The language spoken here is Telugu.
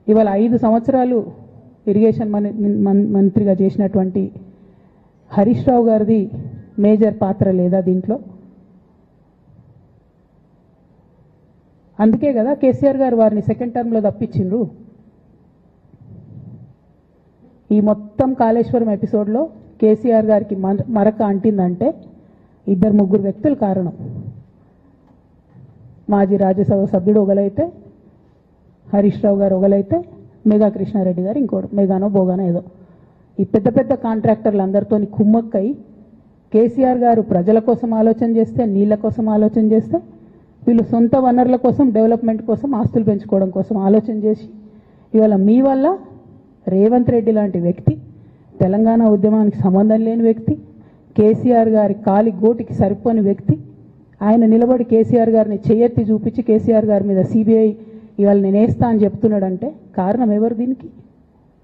ఇవాళ 5 సంవత్సరాలు ఇరిగేషన్ మంత్రిగా చేసినటువంటి హరీష్ రావు గారిది మేజర్ పాత్ర లేదా దీంట్లో? అందుకే కదా కేసీఆర్ గారు వారిని సెకండ్ టర్మ్లో తప్పించిండ్రు. ఈ మొత్తం కాళేశ్వరం ఎపిసోడ్లో కేసీఆర్ గారికి మరక అంటిందంటే 2-3 వ్యక్తులు కారణం. మాజీ రాజ్యసభ సభ్యుడు ఒకలైతే, హరీష్ రావు గారు ఒకలైతే, మేఘా కృష్ణారెడ్డి గారు ఇంకోడు, మేఘానో బోగానో ఏదో. ఈ పెద్ద పెద్ద కాంట్రాక్టర్లు అందరితో కుమ్మక్కై కేసీఆర్ గారు ప్రజల కోసం ఆలోచన చేస్తే, నీళ్ల కోసం ఆలోచన చేస్తే, వీళ్ళు సొంత వనరుల కోసం, డెవలప్మెంట్ కోసం, ఆస్తులు పెంచుకోవడం కోసం ఆలోచన చేసి ఇవాళ మీ వల్ల రేవంత్ రెడ్డి లాంటి వ్యక్తి, తెలంగాణ ఉద్యమానికి సంబంధం లేని వ్యక్తి, కేసీఆర్ గారి కాలి గోటికి సరిపోని వ్యక్తి, ఆయన నిలబడి కేసీఆర్ గారిని చెయ్యెత్తి చూపించి కేసీఆర్ గారి మీద సిబిఐ ఇవాళ నేను వేస్తా అని చెప్తున్నాడంటే కారణం ఎవరు దీనికి?